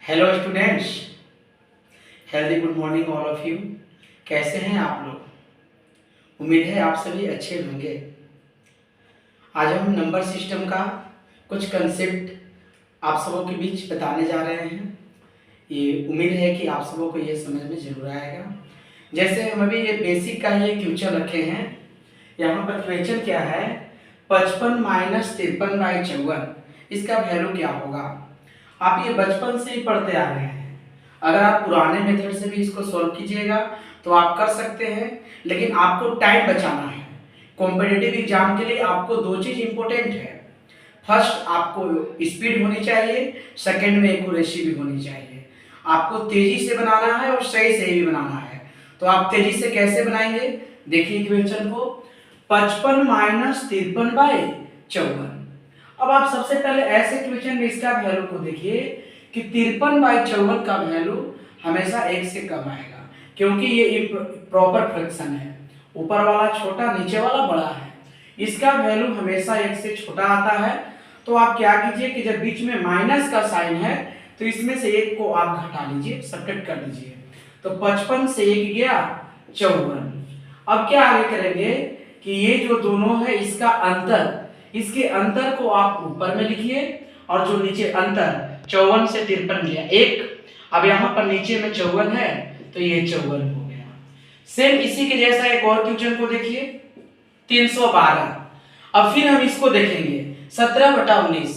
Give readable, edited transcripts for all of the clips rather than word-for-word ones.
Hello students, healthy good morning all of you. कैसे हैं आप लोग? उम्मीद है आप सभी अच्छे होंगे। आज हम नंबर सिस्टम का कुछ कंसेप्ट आप सबों के बीच बताने जा रहे हैं। ये उम्मीद है कि आप सबों को ये समझ में जरूर आएगा। जैसे हम अभी ये बेसिक का ये क्वेश्चन रखे हैं। यहाँ पर क्वेश्चन क्या है, 55 माइनस 53/54 इसका वैल्यू क्या होगा? आप ये बचपन से ही पढ़ते आ रहे हैं। अगर आप पुराने मेथड से भी इसको सॉल्व कीजिएगा तो आप कर सकते हैं, लेकिन आपको टाइम बचाना है। कॉम्पिटिटिव एग्जाम के लिए आपको दो चीज इंपॉर्टेंट है। फर्स्ट, आपको स्पीड होनी चाहिए, सेकंड में एक्यूरेसी भी होनी चाहिए। आपको तेजी से बनाना है और सही से भी बनाना है। तो आप तेजी से कैसे बनाएंगे, देखिए क्वेश्चन को। 55 माइनस 53/54। अब आप सबसे पहले ऐसे क्वेश्चन में इसका वैल्यू को देखिए कि 53/54 का वैल्यू हमेशा 1 से कम आएगा, क्योंकि ये प्रॉपर फ्रैक्शन है। ऊपर वाला छोटा, नीचे वाला बड़ा है। इसका वैल्यू हमेशा 1 से छोटा आता है। तो आप क्या कीजिए कि जब बीच में माइनस का साइन है तो इसमें से 1 को आप घटा लीजिए, सब्ट्रैक्ट कर दीजिए। तो 55 से 1 गया 54। अब क्या आगे करेंगे कि ये जो दोनों है इसका अंतर, इसके अंतर को आप ऊपर में लिखिए, और जो नीचे अंतर 54 से 53 गया 1। अब यहाँ पर नीचे में 54 है तो ये 54 हो गया। सेम इसी के जैसा एक और क्वेश्चन को देखिए, 312। अब फिर हम इसको देखेंगे 17/19।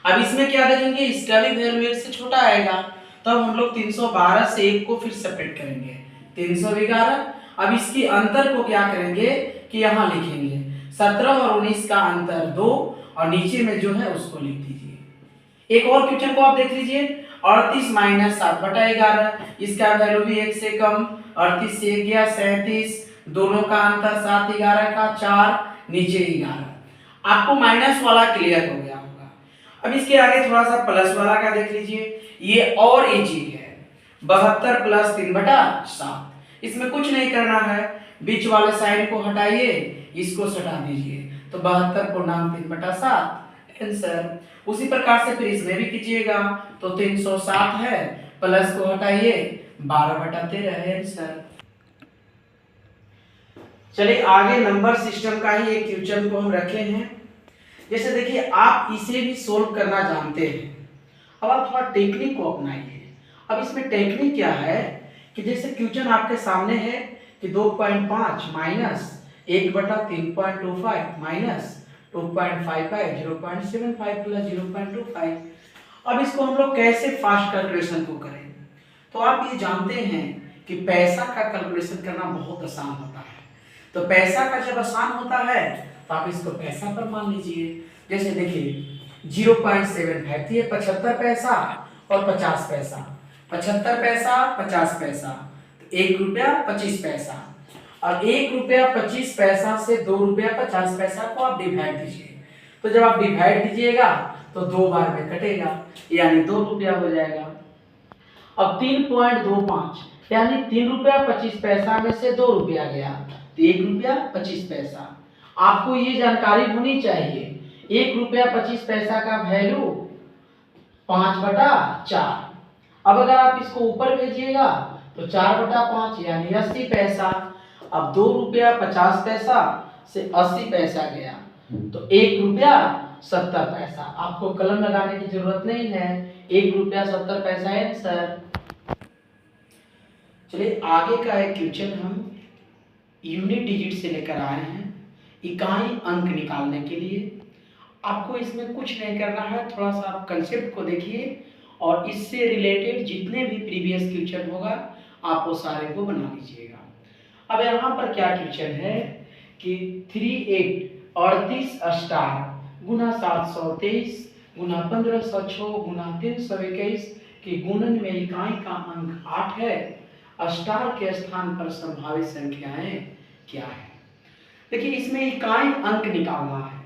अब इसमें क्या देखेंगे, इसका भी वैल्यू 1 से छोटा आएगा। तब हम लोग 312 से 1 को फिर सेपरेट करेंगे, 311। अब इसकी अंतर को क्या करेंगे कि यहाँ लिखेंगे 17 और 19 का अंतर 2, और नीचे में जो है उसको लिख दीजिए। एक और क्वेश्चन को आप देख लीजिए, 38 माइनस 7/11। इसका वैल्यू भी 1 से कम, 38 से 1 गया 37। दोनों का अंतर 7 11 का 4, नीचे 11। आपको माइनस वाला क्लियर हो गया होगा। अब इसके आगे थोड़ा सा प्लस वाला का देख लीजिए, ये और इजी है। 72 प्लस 3/7। इसमें कुछ नहीं करना है, बीच वाले साइड को हटाइए, इसको सटा दीजिए, तो 72 पूर्णांक 3/7 आंसर। उसी प्रकार से फिर इसमें भी कीजिएगा, तो 307 है, प्लस को हटाइए 12/13 है आंसर। चलिए आगे नंबर सिस्टम का ही एक क्वेश्चन को हम रखे हैं। जैसे देखिए, आप इसे भी सोल्व करना जानते हैं। अब आप थोड़ा टेक्निक को अपनाइए। अब इसमें टेक्निक क्या है कि जैसे क्वेश्चन आपके सामने है कि 2.5 माइनस 1/3.25 माइनस 2.55 0.75 प्लस 0.25। अब इसको हम लोग कैसे फास्ट कैलकुलेशन को करें? तो आप ये जानते हैं कि पैसा का कैलकुलेशन करना बहुत आसान होता है। तो पैसा का जब आसान होता है तो आप इसको पैसा पर मान लीजिए। जैसे देखिए 0.75 थी, 75 पैसा और 50 पैसा। 75 पैसा 50 पैसा, तो 1 रुपया 25 पैसा। और 1 रुपया 25 पैसा से 2 रुपया 50 पैसा को आप डिवाइड दीजिए। तो जब आप डिवाइड दीजिएगा तो 2 बार में कटेगा, यानी 2 रुपया हो जाएगा। अब 3.25 यानी 3 रुपया 25 पैसा में से 2 रुपया गया, तो 1 रुपया 25 पैसा। आपको ये जानकारी होनी चाहिए, 1 रुपया 25 पैसा का वैल्यू 5/4। अब अगर आप इसको ऊपर भेजिएगा तो 4/5 यानी 80 पैसा। अब 2 रुपया 50 पैसा से 80 पैसा गया, तो 1 रुपया 70 पैसा। आपको कलम लगाने की जरूरत नहीं है, 1 रुपया 70 पैसा आंसर। चलिए आगे का एक क्वेश्चन हम यूनिट डिजिट से लेकर आए हैं, इकाई अंक निकालने के लिए। आपको इसमें कुछ नहीं करना है, थोड़ा सा आप कंसेप्ट को देखिए और इससे रिलेटेड जितने भी प्रीवियस क्वेश्चन होगा आप वो सारे को बना लीजिएगा। अब यहाँ पर क्या क्वेश्चन है कि 38 स्टार गुना 723 गुना 1506 गुना 321 के गुणन में इकाई का अंक 8 है। स्टार के स्थान पर संभावित संख्याएं क्या है? देखिए इसमें इकाई अंक निकालना है,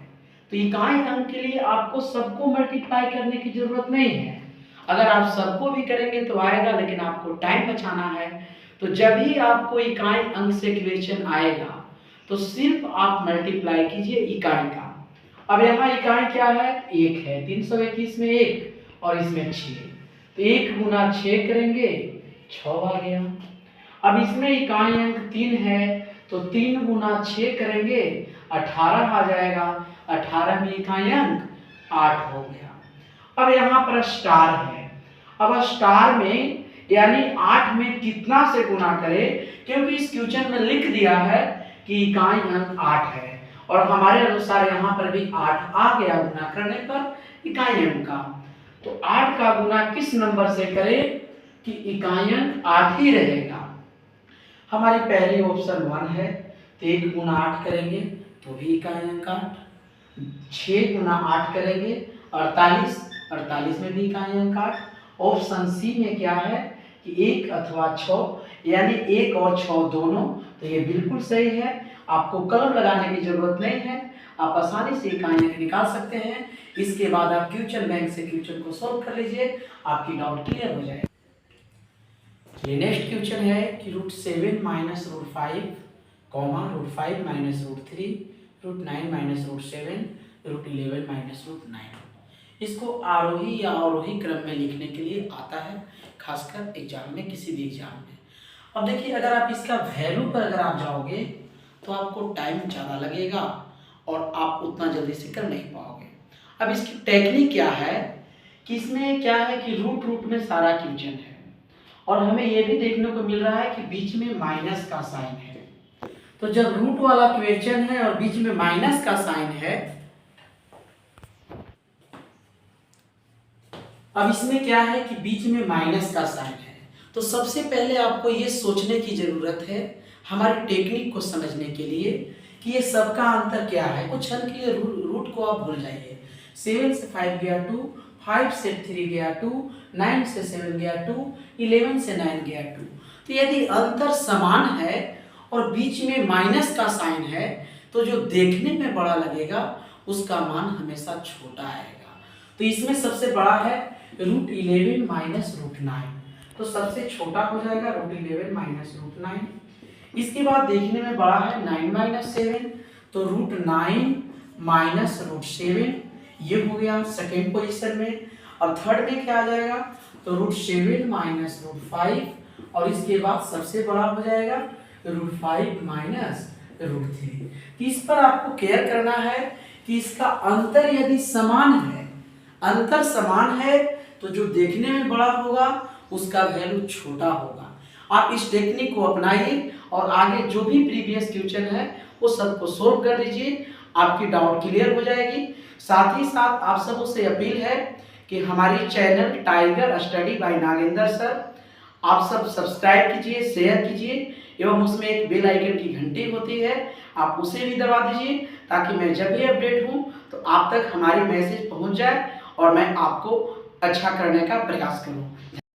तो इकाई अंक के लिए आपको सबको मल्टीप्लाई करने की जरूरत नहीं है। अगर आप सबको भी करेंगे तो आएगा, लेकिन आपको टाइम बचाना है। तो जब भी आपको इकाई अंक से क्वेश्चन आएगा तो सिर्फ आप मल्टीप्लाई कीजिए इकाई का। अब यहाँ इकाई क्या है, 1 है, 321 में 1 और इसमें 6, तो 1 गुना 6 करेंगे 6 आ गया। अब इसमें इकाई अंक 3 है तो 3 गुना 6 करेंगे 18 आ जाएगा। 18 में इकाई अंक 8 हो गया। अब यहाँ पर स्टार है। अब स्टार में यानी 8 में कितना से गुना करें, क्योंकि इस क्वेश्चन में लिख दिया है कि इकाई अंक 8 है और हमारे अनुसार यहाँ पर भी 8 आ गया गुना करने पर इकाई अंक का। तो 8 का गुना किस नंबर से करें कि इकाई अंक 8 ही रहेगा। हमारी पहली ऑप्शन 1 है तो 1 गुना 8 करेंगे तो भी इकाई अंक 8। 6 गुना 8 करेंगे 48, 48 में भी इकाई अंक 8। ऑप्शन सी में क्या है कि 1 अथवा 6 यानी 1 और 6 दोनों, तो ये बिल्कुल सही है। आपको कलम लगाने की जरूरत नहीं है, आप आसानी से इकाई अंक निकाल सकते हैं। इसके बाद आप क्वेश्चन बैंक से क्वेश्चन को सॉल्व कर लीजिए, आपकी डाउट क्लियर हो जाएगा। ये नेक्स्ट क्वेश्चन है कि √7 minus √5 comma √5 minus √3 √9 minus √7 √11 minus √9। इसको आरोही या अवरोही क्रम में लिखने के लिए आता है, खासकर एग्जाम में, किसी भी एग्जाम में। अब देखिए, अगर आप इसका वैल्यू पर अगर आप जाओगे तो आपको टाइम ज़्यादा लगेगा और आप उतना जल्दी से कर नहीं पाओगे। अब इसकी टेक्निक क्या है कि इसमें क्या है कि रूट में सारा क्वेश्चन है और हमें यह भी देखने को मिल रहा है कि बीच में माइनस का साइन है। तो जब रूट वाला क्वेश्चन है और बीच में माइनस का साइन है, अब इसमें क्या है कि बीच में माइनस का साइन है, तो सबसे पहले आपको ये सोचने की जरूरत है हमारी टेक्निक को समझने के लिए कि ये सबका अंतर क्या है। कुछ क्षण के लिए रूट को आप भूल जाइए। 7 से 5 गया 2, 5 से 3 गया 2, 9 से 7 गया 2, 11 से 9 गया 2। तो यदि अंतर समान है और बीच में माइनस का साइन है तो जो देखने में बड़ा लगेगा उसका मान हमेशा छोटा आएगा। तो इसमें सबसे बड़ा है √11 माइनस √9, तो सबसे छोटा हो जाएगा √11 माइनस √9। इसके बाद देखने में बड़ा है 9 माइनस 7, तो √9 माइनस √7, ये हो गया सेकेंड पोजीशन में। और थर्ड में क्या आ जाएगा तो √7 माइनस √5 और इसके बाद सबसे बड़ा हो जाएगा √5 माइनस √3। इस पर आपको केयर करना है कि इसका अंतर यदि समान है, अंतर समान है तो जो देखने में बड़ा होगा उसका वैल्यू छोटा होगा। आप इस टेक्निक को अपनाइए और आगे जो भी प्रीवियस क्वेश्चन है वो सबको सोल्व कर लीजिए, आपकी डाउट क्लियर हो जाएगी। साथ ही साथ आप सबों से अपील है कि हमारी channel tiger study bye Nagendra sir आप सब सब्सक्राइब कीजिए, शेयर कीजिए एवं उसमें एक बेल आइकन की घंटी होती है, आप उसे भी दबा दीजिए ताकि मैं जब भी अपडेट हूँ तो आप तक हमारी मैसेज पहुँच जाए और मैं आपको अच्छा करने का प्रयास करूँ।